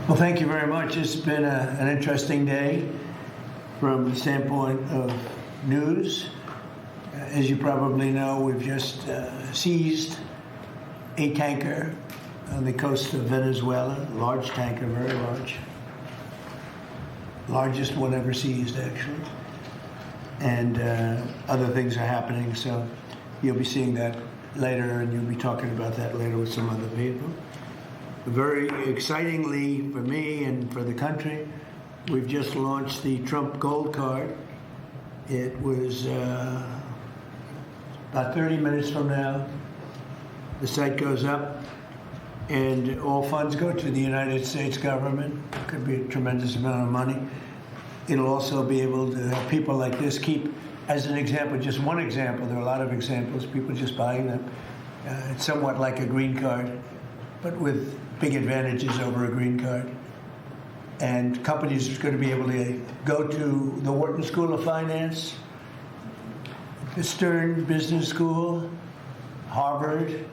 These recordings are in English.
Well, thank you very much. It's been an interesting day from the standpoint of news. As you probably know, we've just seized a tanker on the coast of Venezuela, large tanker, very large. Largest one ever seized, actually. And other things are happening, so you'll be seeing that later, and you'll be talking about that later with some other people. Very excitingly for me and for the country, we've just launched the Trump Gold Card. It was about 30 minutes from now. The site goes up, and all funds go to the United States government. It could be a tremendous amount of money. It'll also be able to help people like this keep, as an example, just one example, there are a lot of examples, people just buying them. It's somewhat like a green card, but with big advantages over a green card. And companies are going to be able to go to the Wharton School of Finance, the Stern Business School, Harvard,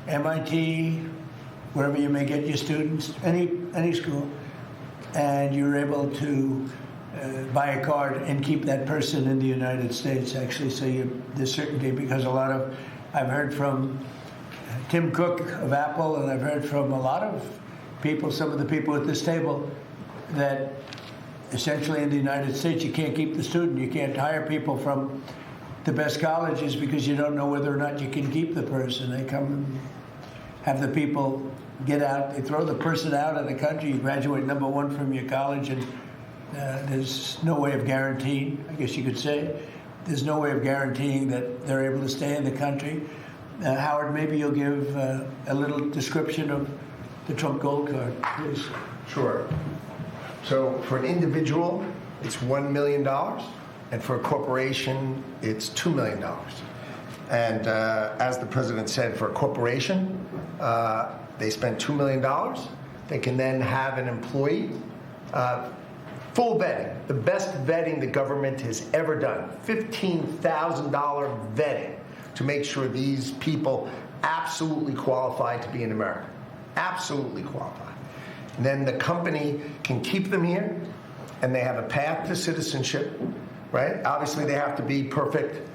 MIT, wherever you may get your students, any school, and you're able to buy a card and keep that person in the United States, actually, so there's certainty, because I've heard from Tim Cook of Apple, and I've heard from a lot of people, some of the people at this table, that essentially in the United States you can't keep the student. You can't hire people from the best colleges because you don't know whether or not you can keep the person. They come and have the people get out. They throw the person out of the country. You graduate number one from your college, and there's no way of guaranteeing, I guess you could say, there's no way of guaranteeing that they're able to stay in the country. Howard, maybe you'll give a little description of the Trump Gold Card, please. Sure. So for an individual, it's $1 million, and for a corporation, it's $2 million. And as the president said, for a corporation, they spend $2 million. They can then have an employee, full vetting, the best vetting the government has ever done, $15,000 vetting to make sure these people absolutely qualify to be in America, absolutely qualify. And then the company can keep them here, and they have a path to citizenship, right? Obviously, they have to be perfect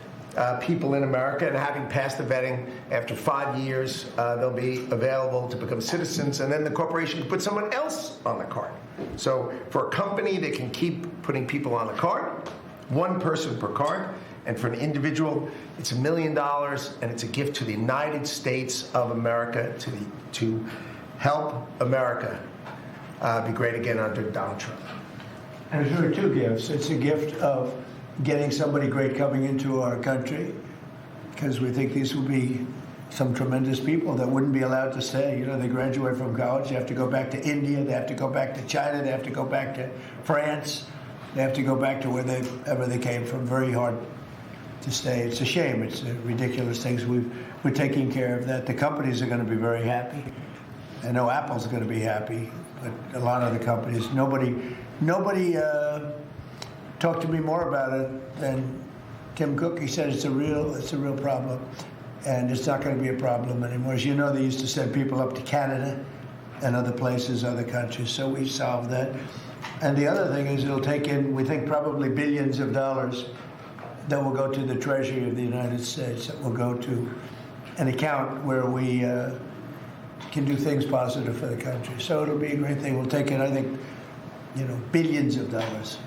people in America, and having passed the vetting, after 5 years, they'll be available to become citizens, and then the corporation can put someone else on the card. So for a company, they can keep putting people on the card, one person per card, and for an individual, it's $1 million, and it's a gift to the United States of America to help America be great again under Donald Trump. And it's really two gifts. It's a gift of getting somebody great coming into our country, because we think these will be some tremendous people that wouldn't be allowed to stay. You know, they graduate from college, they have to go back to India, they have to go back to China, they have to go back to France, they have to go back to wherever they came from. Very hard to stay. It's a shame. It's ridiculous things. We're taking care of that. The companies are going to be very happy. I know Apple's going to be happy, but a lot of the companies, nobody talked to me more about it than Tim Cook. He said it's a real problem, and it's not going to be a problem anymore. As you know, they used to send people up to Canada and other places, other countries, so we solved that. And the other thing is it'll take in, we think, probably billions of dollars that will go to the Treasury of the United States, that will go to an account where we can do things positive for the country. So it'll be a great thing. We'll take in, I think, billions of dollars.